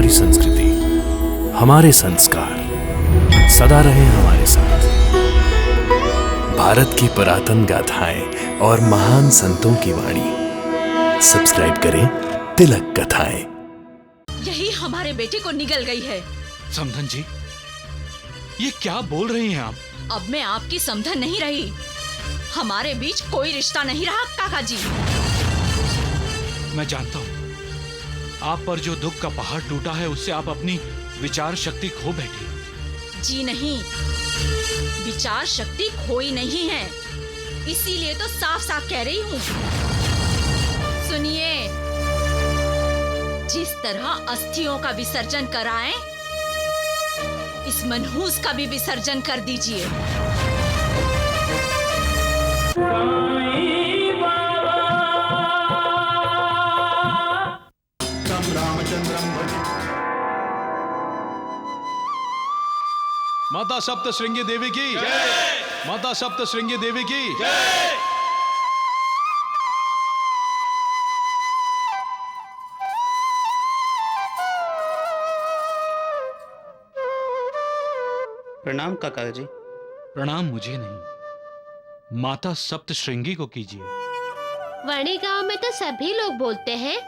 हमारी संस्कृति, हमारे संस्कार सदा रहे हमारे साथ। भारत की पुरातन गाथाएं और महान संतों की वाणी। सब्सक्राइब करें तिलक कथाएं। यही हमारे बेटे को निगल गई है। समधन जी, ये क्या बोल रही हैं आप? अब मैं आपकी समधन नहीं रही। हमारे बीच कोई रिश्ता नहीं रहा काका जी। मैं जानता हूँ आप पर जो दुख का पहाड़ टूटा है, उससे आप अपनी विचार शक्ति खो बैठी। जी नहीं, विचार शक्ति खोई नहीं है, इसीलिए तो साफ साफ कह रही हूँ। सुनिए, जिस तरह अस्थियों का विसर्जन कराएं, इस मनहूस का भी विसर्जन कर दीजिए। माता सप्त श्रृंगी देवी की जय। माता सप्त श्रृंगी देवी की जय। प्रणाम काका जी। प्रणाम मुझे नहीं, माता सप्त श्रृंगी को कीजिए। वर्णी गांव में तो सभी लोग बोलते हैं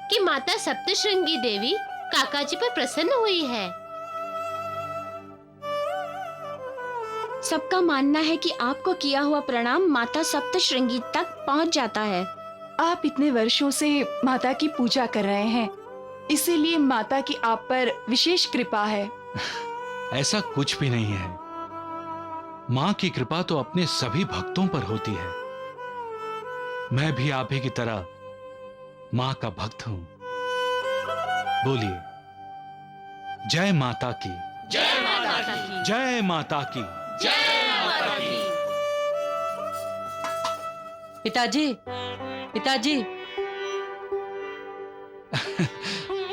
कि माता सप्तश्रृंगी देवी काका जी पर प्रसन्न हुई है। सबका मानना है कि आपको किया हुआ प्रणाम माता सप्तश्रृंगी तक पहुंच जाता है। आप इतने वर्षों से माता की पूजा कर रहे हैं, इसीलिए माता की आप पर विशेष कृपा है। ऐसा कुछ भी नहीं है। माँ की कृपा तो अपने सभी भक्तों पर होती है। मैं भी आप ही की तरह माँ का भक्त हूं। बोलिए, जय माता की, जय माता की, जय माता की, जय माता की। पिताजी, पिताजी।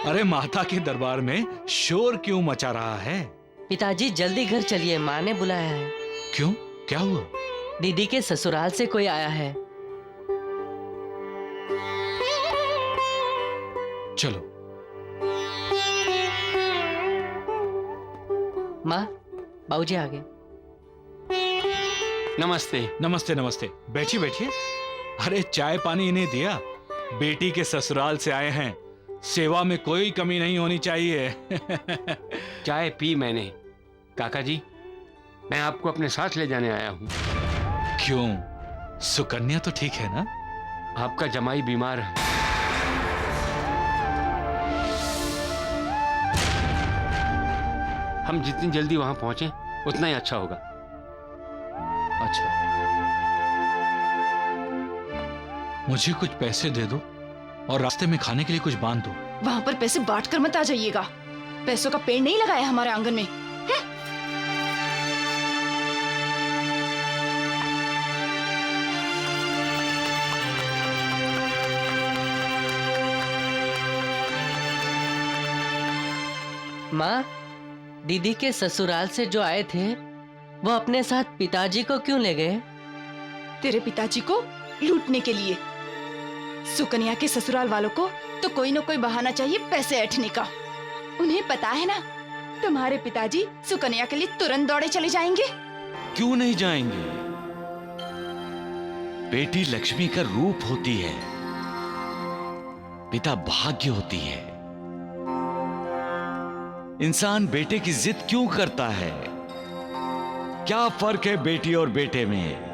अरे माता के दरबार में शोर क्यों मचा रहा है? पिताजी जल्दी घर चलिए, माँ ने बुलाया है। क्यों, क्या हुआ? दीदी के ससुराल से कोई आया है। चलो। माँ, बाबूजी आ गए। नमस्ते। नमस्ते नमस्ते, बैठिए बैठिए। अरे चाय पानी इन्हें दिया? बेटी के ससुराल से आए हैं, सेवा में कोई कमी नहीं होनी चाहिए। चाय पी मैंने। काका जी, मैं आपको अपने साथ ले जाने आया हूँ। क्यों, सुकन्या तो ठीक है ना? आपका जमाई बीमार है। हम जितनी जल्दी वहां पहुंचे उतना ही अच्छा होगा। अच्छा, मुझे कुछ पैसे दे दो और रास्ते में खाने के लिए कुछ बांध दो। वहाँ पर पैसे बांट कर मत आ जाइएगा। पैसों का पेड़ नहीं लगाया हमारे आंगन में। माँ, दीदी के ससुराल से जो आए थे वो अपने साथ पिताजी को क्यों ले गए? तेरे पिताजी को लूटने के लिए। सुकन्या के ससुराल वालों को तो कोई न कोई बहाना चाहिए पैसे ऐंठने का। उन्हें पता है ना, तुम्हारे पिताजी सुकन्या के लिए तुरंत दौड़े चले जाएंगे। क्यों नहीं जाएंगे? बेटी लक्ष्मी का रूप होती है, पिता भाग्य होती है। इंसान बेटे की जिद क्यों करता है? क्या फर्क है बेटी और बेटे में?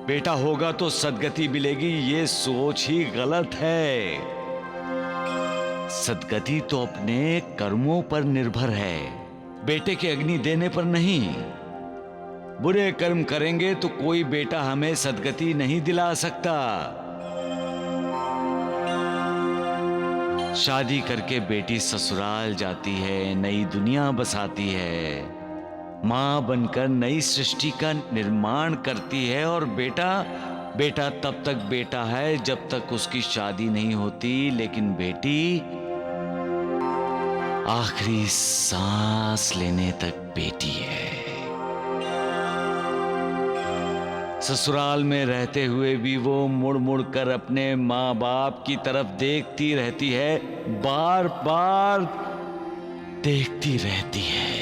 बेटा होगा तो सदगति मिलेगी, ये सोच ही गलत है। सदगति तो अपने कर्मों पर निर्भर है, बेटे के अग्नि देने पर नहीं। बुरे कर्म करेंगे तो कोई बेटा हमें सदगति नहीं दिला सकता। शादी करके बेटी ससुराल जाती है, नई दुनिया बसाती है, मां बनकर नई सृष्टि का निर्माण करती है। और बेटा तब तक बेटा है जब तक उसकी शादी नहीं होती, लेकिन बेटी आखिरी सांस लेने तक बेटी है। ससुराल में रहते हुए भी वो मुड़ मुड़ कर अपने माँ बाप की तरफ देखती रहती है, बार बार देखती रहती है।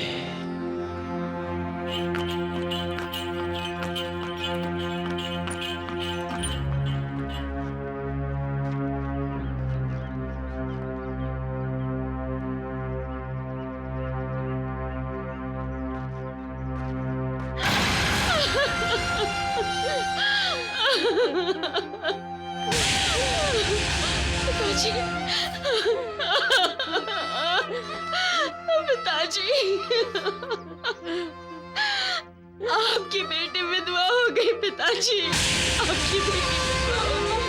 पिताजी, पिताजी, आपकी बेटी विधवा हो गई। पिताजी, आपकी बेटी विधवा हो गई।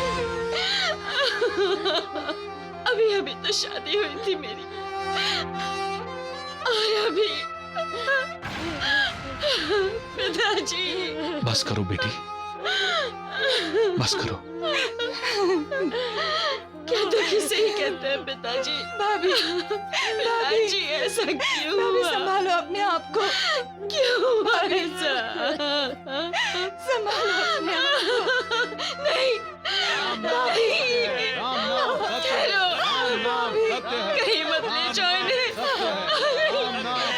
अभी अभी तो शादी हुई थी मेरी, और अभी पिताजी। बस करो बेटी, बस करो। क्या तो किसे ही कहते हैं पिताजी। भाभी, पिताजी ऐसा क्यों हुआ? संभालो अपने आप को। क्यों हुआ ऐसा? संभालो अपने आप को। नहीं, नहीं, ठहरो, कहीं मत ले जाओ इन्हें।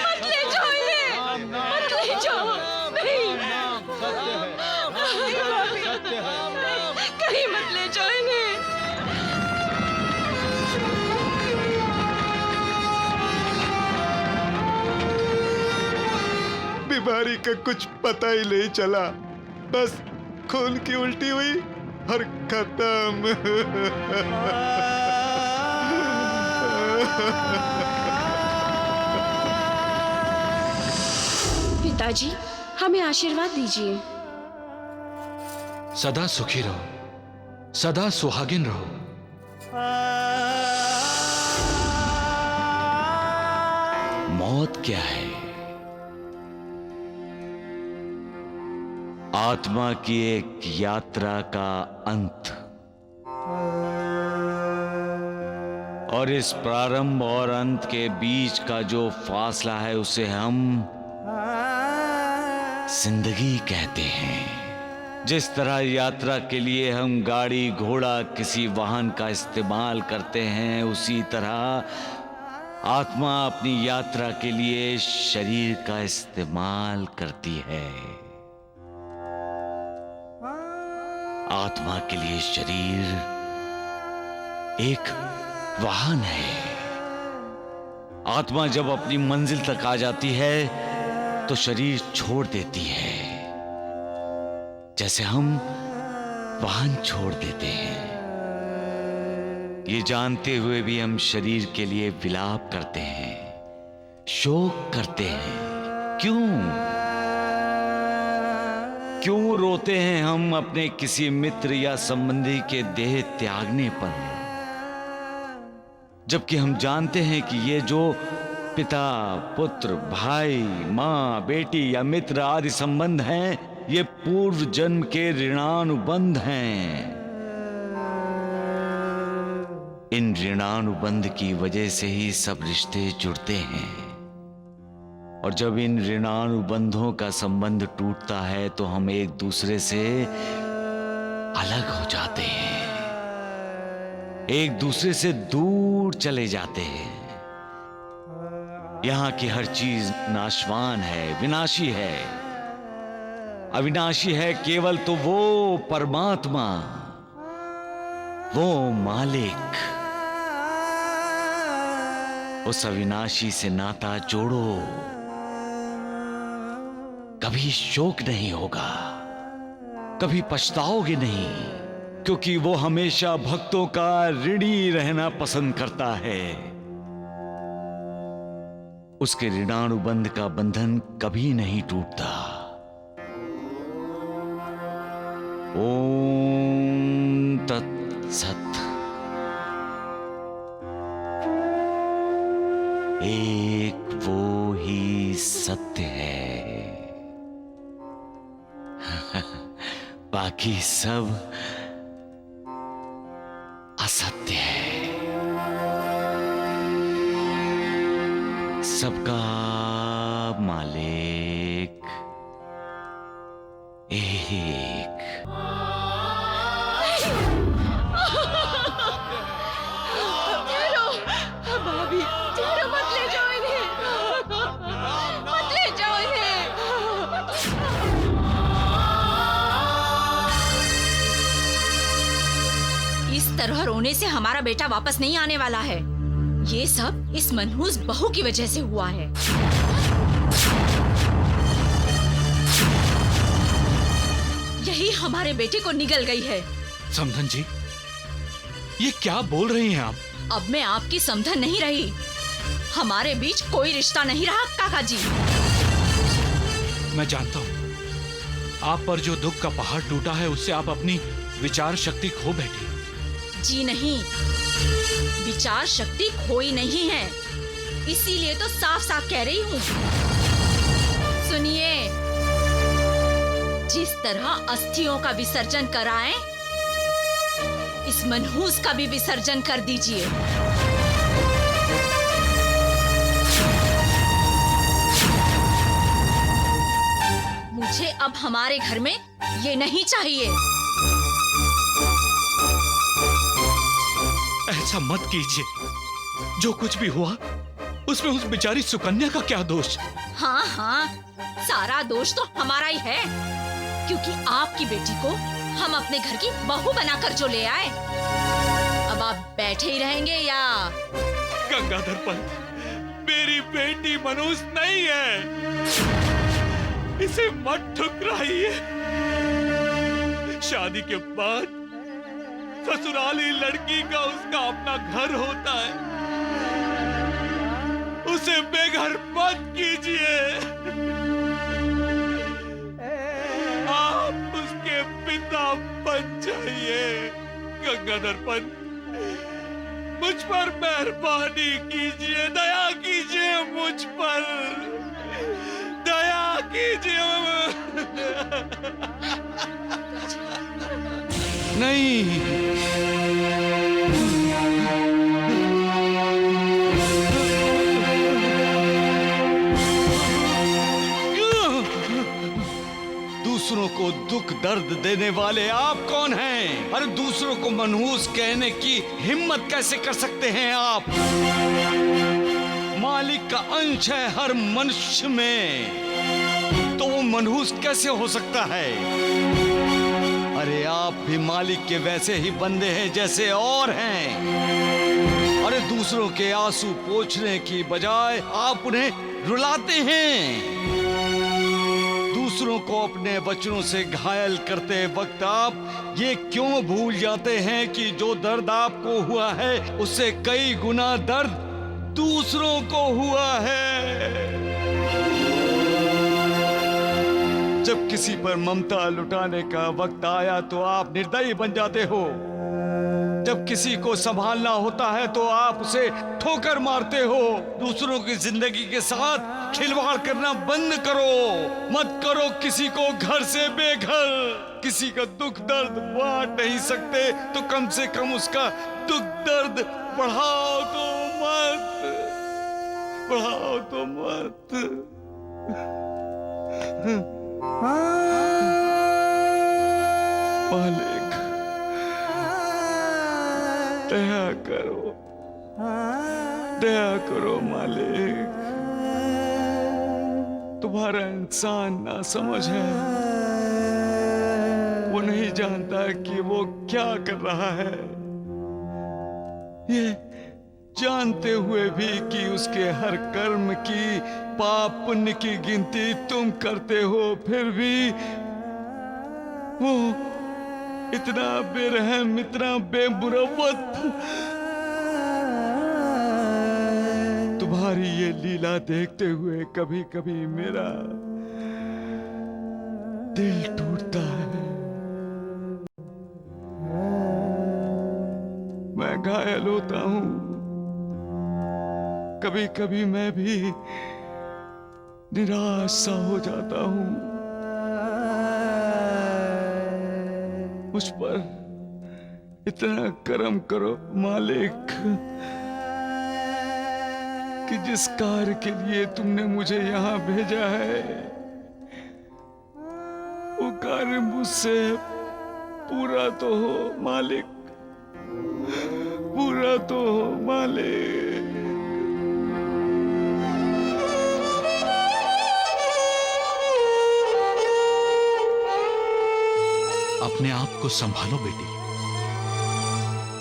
मत ले जाओ इन्हें, मत ले जाओ। नहीं, कहीं मत ले जाओ इन्हें। बीमारी का कुछ पता ही नहीं चला, बस खून की उल्टी हुई और खत्म। पिताजी, हमें आशीर्वाद दीजिए। सदा सुखी रहो, सदा सुहागिन रहो। मौत क्या है? आत्मा की एक यात्रा का अंत। और इस प्रारंभ और अंत के बीच का जो फासला है उसे हम जिंदगी कहते हैं। जिस तरह यात्रा के लिए हम गाड़ी घोड़ा किसी वाहन का इस्तेमाल करते हैं, उसी तरह आत्मा अपनी यात्रा के लिए शरीर का इस्तेमाल करती है। आत्मा के लिए शरीर एक वाहन है। आत्मा जब अपनी मंजिल तक आ जाती है तो शरीर छोड़ देती है, जैसे हम वाहन छोड़ देते हैं। ये जानते हुए भी हम शरीर के लिए विलाप करते हैं, शोक करते हैं। क्यों रोते हैं हम अपने किसी मित्र या संबंधी के देह त्यागने पर, जबकि हम जानते हैं कि ये जो पिता पुत्र भाई माँ बेटी या मित्र आदि संबंध हैं, ये पूर्व जन्म के ऋणानुबंध हैं। इन ऋणानुबंध की वजह से ही सब रिश्ते जुड़ते हैं, और जब इन ऋणानुबंधों का संबंध टूटता है तो हम एक दूसरे से अलग हो जाते हैं, एक दूसरे से दूर चले जाते हैं। यहां की हर चीज नाशवान है, विनाशी है। अविनाशी है केवल तो वो परमात्मा, वो मालिक। उस अविनाशी से नाता जोड़ो, कभी शोक नहीं होगा, कभी पछताओगे नहीं, क्योंकि वो हमेशा भक्तों का ऋणी रहना पसंद करता है। उसके ऋणानुबंध का बंधन कभी नहीं टूटता। ओम तत्सत। एक वो ही सत्य है, बाकी सब असत्य है। सबका मालिक एक तरह रोने से हमारा बेटा वापस नहीं आने वाला है। ये सब इस मनहूस बहू की वजह से हुआ है। यही हमारे बेटे को निगल गई है। समधन जी, ये क्या बोल रही हैं आप? अब मैं आपकी समधन नहीं रही। हमारे बीच कोई रिश्ता नहीं रहा काका जी। मैं जानता हूँ आप पर जो दुख का पहाड़ टूटा है उससे आप अपनी विचार शक्ति खो बैठी। जी नहीं, विचार शक्ति खोई नहीं है, इसीलिए तो साफ साफ कह रही हूँ। सुनिए, जिस तरह अस्थियों का विसर्जन कराएं, इस मनहूस का भी विसर्जन कर दीजिए। मुझे अब हमारे घर में ये नहीं चाहिए। ऐसा मत कीजिए। जो कुछ भी हुआ उसमें उस बेचारी सुकन्या का क्या दोष? हाँ हाँ, सारा दोष तो हमारा ही है, क्योंकि आपकी बेटी को हम अपने घर की बहू बनाकर जो ले आए। अब आप बैठे ही रहेंगे या? गंगाधर पंत, मेरी बेटी मनहूस नहीं है, इसे मत ठुकराइए। शादी के बाद ससुराली लड़की का उसका अपना घर होता है, उसे बेघर मत कीजिए। आप उसके पिता बन जाइए। गंगाधर पंत, मुझ पर मेहरबानी कीजिए, दया कीजिए मुझ पर, दया कीजिए। नहीं, दूसरों को दुख दर्द देने वाले आप कौन हैं? अरे दूसरों को मनहूस कहने की हिम्मत कैसे कर सकते हैं आप? मालिक का अंश है हर मनुष्य में, तो वो मनहूस कैसे हो सकता है? अरे आप भी मालिक के वैसे ही बंदे हैं जैसे और हैं। अरे दूसरों के आंसू पोंछने की बजाय आप उन्हें रुलाते हैं। दूसरों को अपने वचनों से घायल करते वक्त आप ये क्यों भूल जाते हैं कि जो दर्द आपको हुआ है उससे कई गुना दर्द दूसरों को हुआ है। जब किसी पर ममता लुटाने का वक्त आया तो आप निर्दयी बन जाते हो। जब किसी को संभालना होता है तो आप उसे ठोकर मारते हो। दूसरों की जिंदगी के साथ खिलवाड़ करना बंद करो। मत करो किसी को घर से बेघर। किसी का दुख दर्द बांट नहीं सकते तो कम से कम उसका दुख दर्द बढ़ाओ तो मत, बढ़ाओ तो मत। मालिक, दया करो, दया करो मालिक। तुम्हारा इंसान ना समझ है, वो नहीं जानता कि वो क्या कर रहा है। ये जानते हुए भी कि उसके हर कर्म की पाप पुण्य की गिनती तुम करते हो, फिर भी वो इतना बेरहम, इतना बेमुरव्वत। तुम्हारी ये लीला देखते हुए कभी कभी मेरा दिल टूटता है। मैं घायल होता हूं। कभी कभी मैं भी निराश सा हो जाता हूं। मुझ पर इतना करम करो मालिक कि जिस कार्य के लिए तुमने मुझे यहाँ भेजा है वो कार्य मुझसे पूरा तो हो मालिक, पूरा तो हो मालिक। अपने आप को संभालो बेटी।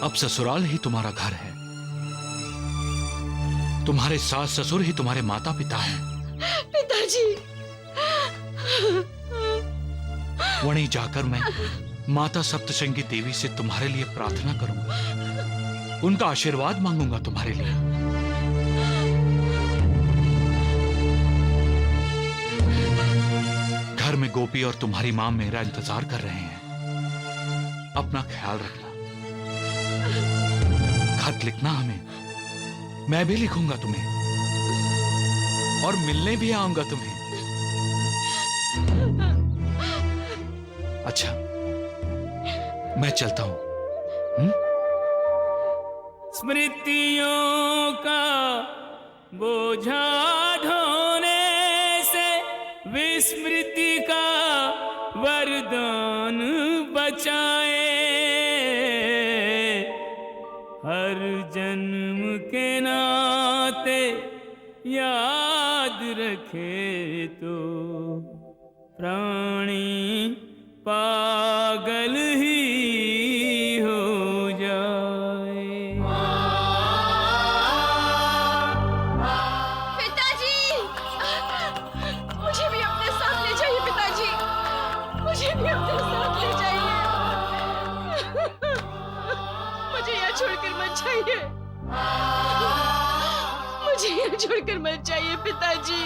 अब ससुराल ही तुम्हारा घर है। तुम्हारे सास ससुर ही तुम्हारे माता पिता हैं। पिताजी, वहीं जाकर मैं माता सप्तशृंगी देवी से तुम्हारे लिए प्रार्थना करूंगा, उनका आशीर्वाद मांगूंगा तुम्हारे लिए। घर में गोपी और तुम्हारी मां मेरा इंतजार कर रहे हैं। अपना ख्याल रखना। खत लिखना हमें, मैं भी लिखूंगा तुम्हें और मिलने भी आऊंगा तुम्हें। अच्छा, मैं चलता हूं। स्मृतियों का बोझा ढोने से विस्मृति का वरदान बचाए, हर जन्म के नाते याद रखे तो प्राणी पागल ही हो जाए। पिताजी, मुझे भी अपने साथ ले जाइए पिताजी, मुझे भी अपने साथ ले जाइए। मुझे यहाँ छोड़कर मत जाइए, मुझे यहाँ छोड़कर मत जाइए पिताजी।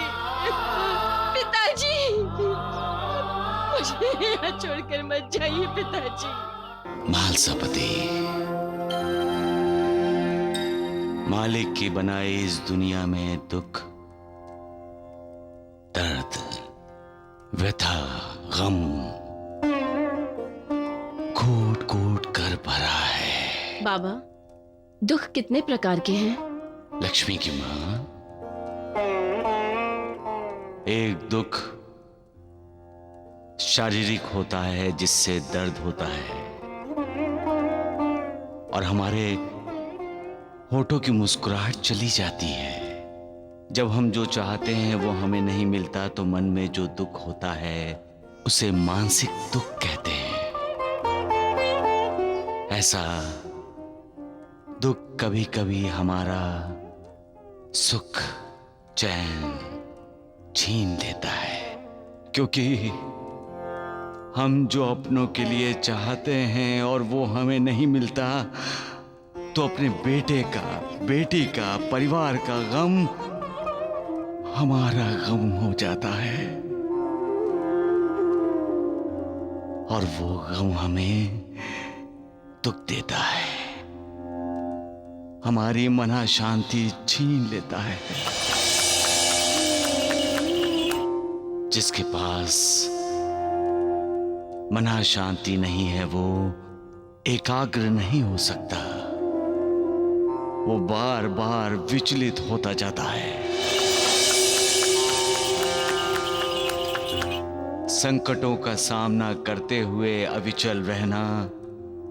पिताजी, मुझे यहाँ छोड़कर मत जाइए पिताजी। मालसापति, मालिक की बनाई इस दुनिया में दुख, दर्द, व्यथा, गम कूट कूट कर भरा है। बाबा, दुख कितने प्रकार के हैं? लक्ष्मी की मां, एक दुख शारीरिक होता है जिससे दर्द होता है, और हमारे होठों की मुस्कुराहट चली जाती है। जब हम जो चाहते हैं वो हमें नहीं मिलता तो मन में जो दुख होता है उसे मानसिक दुख कहते हैं। ऐसा दुख कभी कभी हमारा सुख चैन छीन लेता है, क्योंकि हम जो अपनों के लिए चाहते हैं और वो हमें नहीं मिलता तो अपने बेटे का, बेटी का, परिवार का गम हमारा गम हो जाता है, और वो गम हमें दुख देता है, हमारी मना शांति छीन लेता है। जिसके पास मना शांति नहीं है वो एकाग्र नहीं हो सकता, वो बार बार विचलित होता जाता है। संकटों का सामना करते हुए अविचल रहना,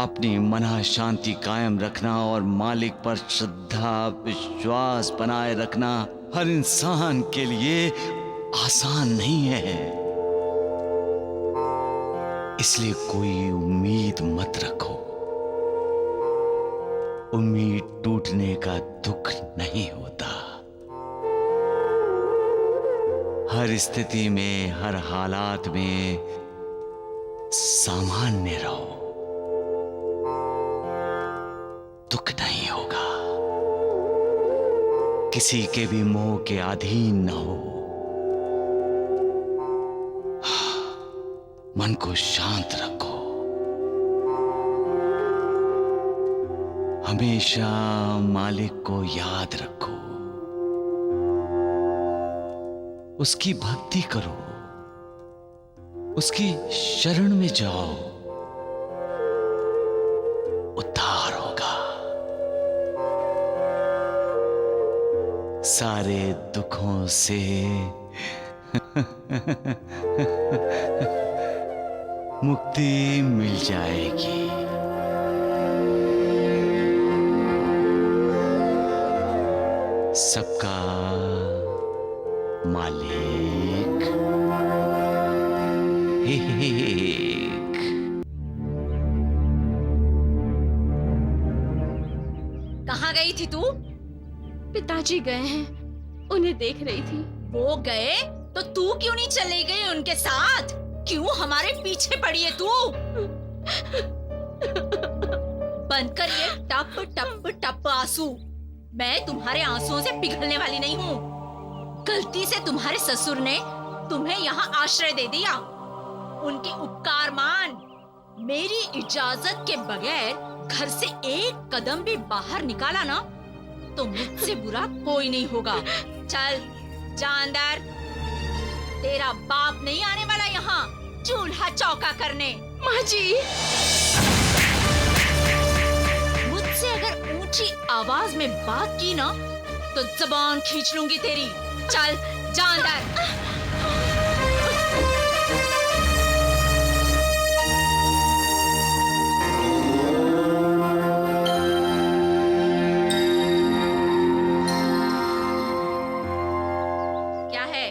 अपनी मना शांति कायम रखना और मालिक पर श्रद्धा विश्वास बनाए रखना हर इंसान के लिए आसान नहीं है। इसलिए कोई उम्मीद मत रखो। उम्मीद टूटने का दुख नहीं होता। हर स्थिति में, हर हालात में सामान्य रहो, दुख नहीं होगा। किसी के भी मोह के अधीन न हो। मन को शांत रखो। हमेशा मालिक को याद रखो, उसकी भक्ति करो, उसकी शरण में जाओ, उद्धार होगा। सारे दुखों से मुक्ति मिल जाएगी। सबका मालिक एक। कहाँ गई थी तू? पिताजी गए हैं, उन्हें देख रही थी। वो गए तो तू क्यों नहीं चली गई उनके साथ? क्यों हमारे पीछे पड़ी है तू? बंद कर ये टप टप टप आंसू। मैं तुम्हारे आंसुओं से पिघलने वाली नहीं हूँ। गलती से तुम्हारे ससुर ने तुम्हें यहाँ आश्रय दे दिया। उनके उपकार मान। मेरी इजाजत के बगैर घर से एक कदम भी बाहर निकाला ना तो मुझसे बुरा कोई नहीं होगा। चल जा अंदर। तेरा बाप नहीं आने वाला यहाँ चूल्हा चौका करने। माँ जी, मुझसे अगर ऊंची आवाज में बात की ना तो जबान खींच लूंगी तेरी। चल जा अंदर। क्या है?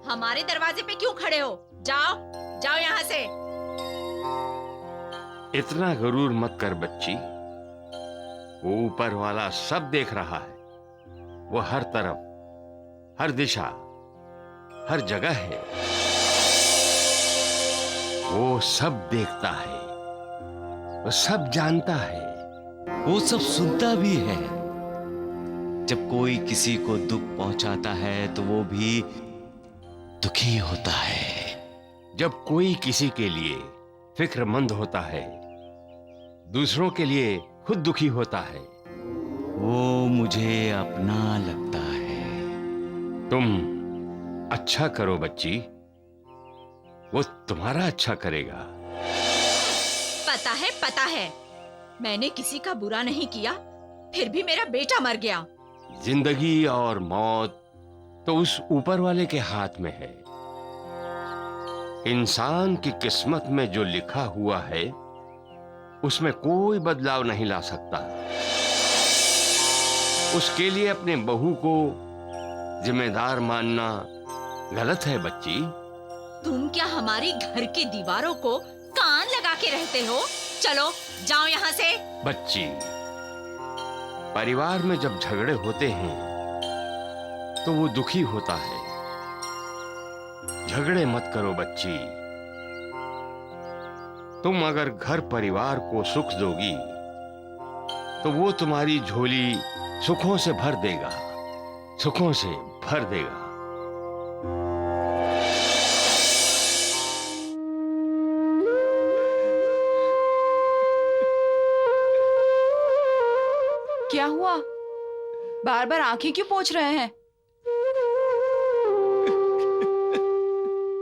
हमारे दरवाजे पे क्यों खड़े हो? जाओ जाओ यहाँ से। इतना गरूर मत कर बच्ची। वो ऊपर वाला सब देख रहा है। वो हर तरफ, हर दिशा, हर जगह है। वो सब देखता है, वो सब जानता है, वो सब सुनता भी है। जब कोई किसी को दुख पहुंचाता है तो वो भी दुखी होता है। जब कोई किसी के लिए फिक्रमंद होता है, दूसरों के लिए खुद दुखी होता है। वो मुझे अपना लगता है। तुम अच्छा करो बच्ची, वो तुम्हारा अच्छा करेगा। पता है मैंने किसी का बुरा नहीं किया, फिर भी मेरा बेटा मर गया। जिंदगी और मौत तो उस ऊपर वाले के हाथ में है। इंसान की किस्मत में जो लिखा हुआ है उसमें कोई बदलाव नहीं ला सकता। उसके लिए अपने बहू को जिम्मेदार मानना गलत है बच्ची। तुम क्या हमारी घर की दीवारों को कान लगा के रहते हो? चलो जाओ यहाँ से। बच्ची, परिवार में जब झगड़े होते हैं तो वो दुखी होता है। झगड़े मत करो बच्ची। तुम अगर घर परिवार को सुख दोगी तो वो तुम्हारी झोली सुखों से भर देगा, सुखों से भर देगा। क्या हुआ? बार बार आंखें क्यों पोंछ रहे हैं?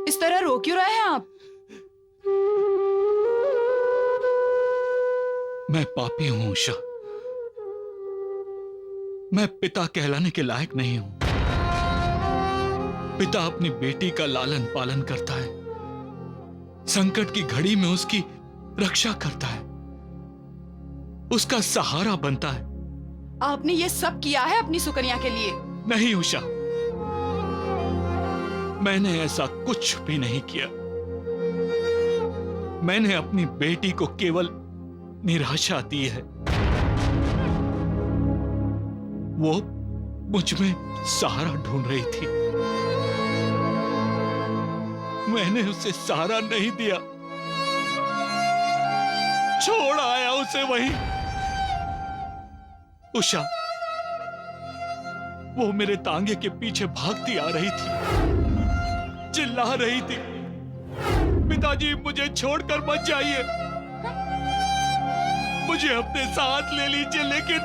इस तरह रो क्यों रहे हैं आप? मैं पापी हूं उषा। मैं पिता कहलाने के लायक नहीं हूं। पिता अपनी बेटी का लालन पालन करता है, संकट की घड़ी में उसकी रक्षा करता है, उसका सहारा बनता है। आपने ये सब किया है अपनी सुकन्या के लिए? नहीं उषा, मैंने ऐसा कुछ भी नहीं किया। मैंने अपनी बेटी को केवल निराशा दी है। वो मुझ में सहारा ढूंढ रही थी, मैंने उसे सहारा नहीं दिया, छोड़ आया उसे वहीं। उषा, वो मेरे तांगे के पीछे भागती आ रही थी, चिल्ला रही थी, पिताजी मुझे छोड़कर मत जाइए, मुझे अपने साथ ले लीजिए। लेकिन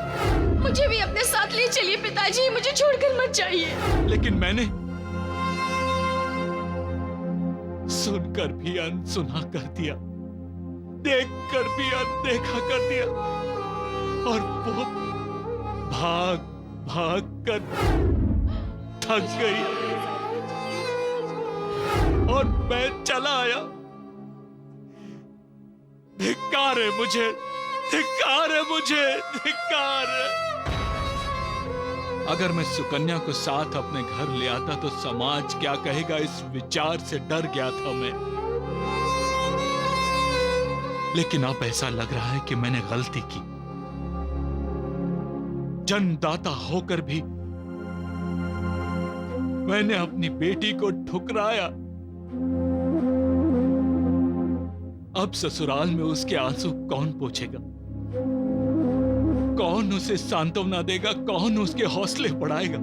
मुझे भी अपने साथ ले चलिए पिताजी, मुझे छोड़कर मत जाइए। लेकिन मैंने सुनकर भी अनसुना कर दिया, देखकर भी अनदेखा कर दिया, और वो भाग भाग कर थक गई और मैं चला आया। धिक्कार है मुझे, धिक्कार है मुझे, धिक्कार है। अगर मैं सुकन्या को साथ अपने घर ले आता तो समाज क्या कहेगा, इस विचार से डर गया था मैं। लेकिन अब ऐसा लग रहा है कि मैंने गलती की। जन्मदाता होकर भी मैंने अपनी बेटी को ठुकराया। अब ससुराल में उसके आंसू कौन पोंछेगा? कौन उसे सांत्वना देगा? कौन उसके हौसले बढ़ाएगा?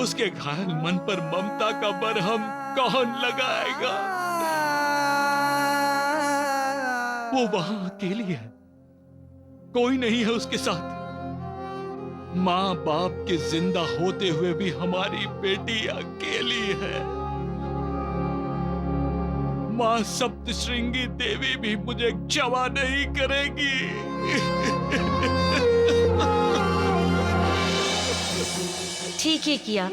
उसके घायल मन पर ममता का बरहम कौन लगाएगा? वो वहां अकेली है, कोई नहीं है उसके साथ। मां बाप के जिंदा होते हुए भी हमारी बेटी अकेली है। मां सप्तश्रृंगी देवी भी मुझे क्षमा नहीं करेगी। ठीक ही किया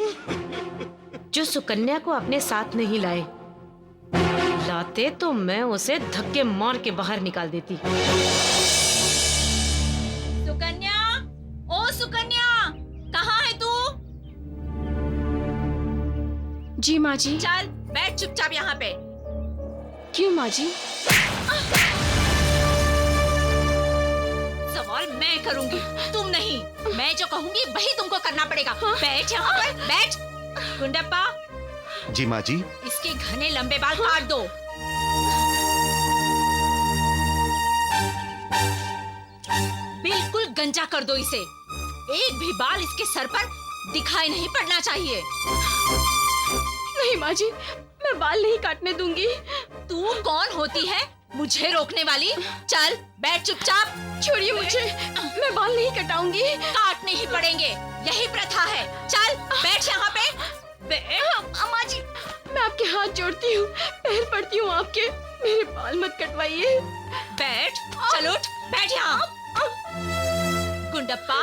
जो सुकन्या को अपने साथ नहीं लाए। लाते तो मैं उसे धक्के मार के बाहर निकाल देती। सुकन्या, ओ सुकन्या, कहाँ है तू? जी माँ जी। चल बैठ चुपचाप यहाँ पे। क्यों माँ जी? सवाल मैं करूंगी, तुम नहीं। मैं जो कहूंगी वही तुमको करना पड़ेगा। बैठ यहाँ पर, बैठ। गुंडप्पा, जी माँ जी। इसके घने लंबे बाल काट दो। बिल्कुल गंजा कर दो इसे। एक भी बाल इसके सर पर दिखाई नहीं पड़ना चाहिए। नहीं माँ जी, मैं बाल नहीं काटने दूंगी। तू कौन होती है मुझे रोकने वाली? चल बैठ चुपचाप। छोड़िए मुझे, मैं बाल नहीं कटाऊंगी। काटने ही पड़ेंगे, यही प्रथा है। चल बैठ यहाँ पे। अम्मा जी, मैं आपके हाथ जोड़ती हूँ, पैर पड़ती हूँ आपके, मेरे बाल मत कटवाइए। बैठ, चल उठ, बैठ यहाँ। गुंडप्पा,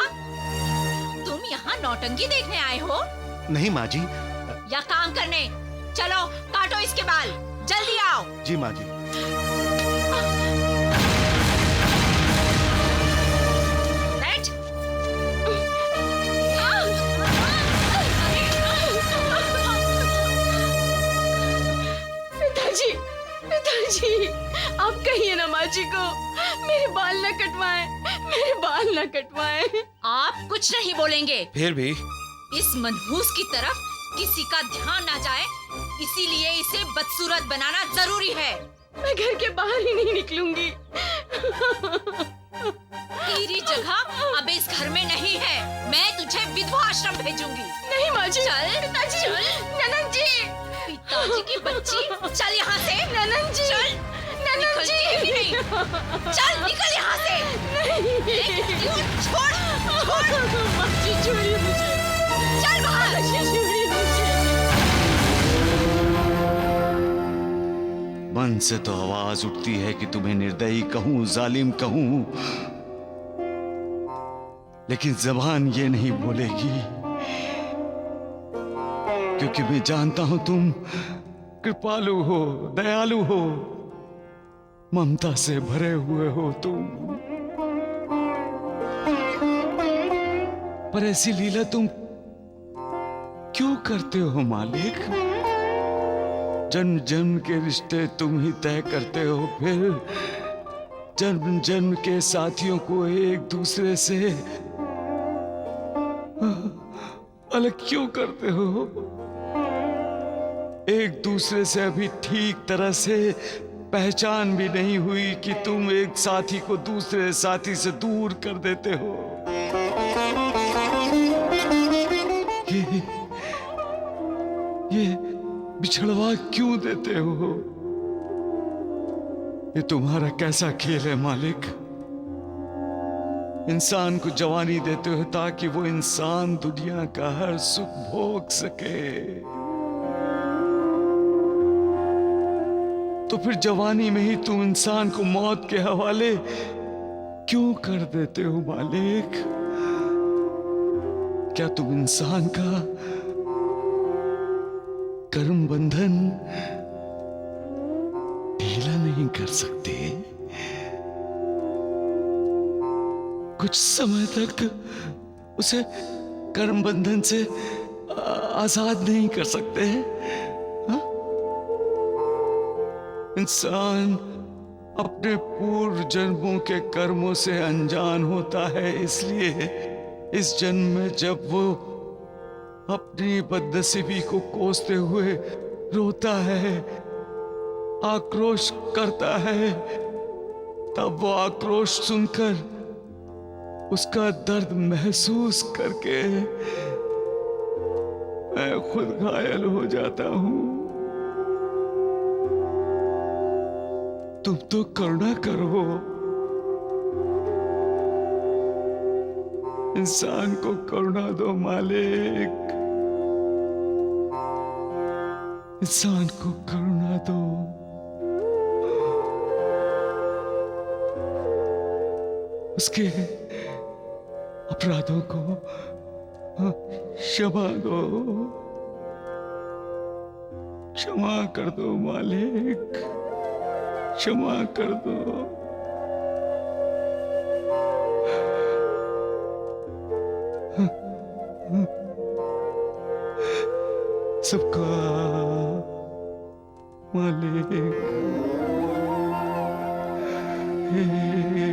तुम यहाँ नौटंकी देखने आए हो नहीं माँ जी। या काम करने? चलो काटो इसके बाल, जल्दी आओ। जी माँ जी। बैठ। पिताजी, पिताजी, आप कहिए ना माँ जी को मेरे बाल न कटवाएं, मेरे बाल न कटवाएं। आप कुछ नहीं बोलेंगे। फिर भी इस मनहूस की तरफ किसी का ध्यान ना जाए, इसीलिए इसे बदसूरत बनाना जरूरी है। मैं घर के बाहर ही नहीं निकलूंगी। तेरी जगह अब इस घर में नहीं है। मैं तुझे विधवा आश्रम भेजूंगी। नहीं माँ जी। चल पिताजी, चल। ननद जी, पिताजी की बच्ची, चल यहाँ से। ननद जी, चल, ननद जी, निकलती भी नहीं। चल निकल यहाँ से। नहीं। छोड़, छोड़। माँ जी छोड़िए मुझे। चल बाहर। माँ जी छोड़िए मुझे। मन से तो आवाज उठती है कि तुम्हें निर्दयी कहूं, जालिम कहूं, लेकिन जबान ये नहीं बोलेगी, क्योंकि मैं जानता हूं तुम कृपालु हो, दयालु हो, ममता से भरे हुए हो तुम। पर ऐसी लीला तुम क्यों करते हो मालिक? जन्म जन्म के रिश्ते तुम ही तय करते हो, फिर जन्म जन्म के साथियों को एक दूसरे से अलग क्यों करते हो? एक दूसरे से अभी ठीक तरह से पहचान भी नहीं हुई कि तुम एक साथी को दूसरे साथी से दूर कर देते हो। ये बिछड़वा क्यों देते हो? ये तुम्हारा कैसा खेल है मालिक? इंसान को जवानी देते हो ताकि वो इंसान दुनिया का हर सुख भोग सके, तो फिर जवानी में ही तुम इंसान को मौत के हवाले क्यों कर देते हो मालिक? क्या तुम इंसान का कर्म बंधन ढीला नहीं कर सकते? कुछ समय तक उसे कर्म बंधन से आजाद नहीं कर सकते? हा? इंसान अपने पूर्व जन्मों के कर्मों से अनजान होता है, इसलिए इस जन्म में जब वो अपनी बदनसीबी को कोसते हुए रोता है, आक्रोश करता है, तब वो आक्रोश सुनकर उसका दर्द महसूस करके मैं खुद घायल हो जाता हूं। तुम तो करुणा करो, इंसान को करुणा दो मालिक, इंसान को करुणा दो। उसके अपराधों को क्षमा दो, क्षमा कर दो मालिक, क्षमा कर दो। सबका मालिक, हे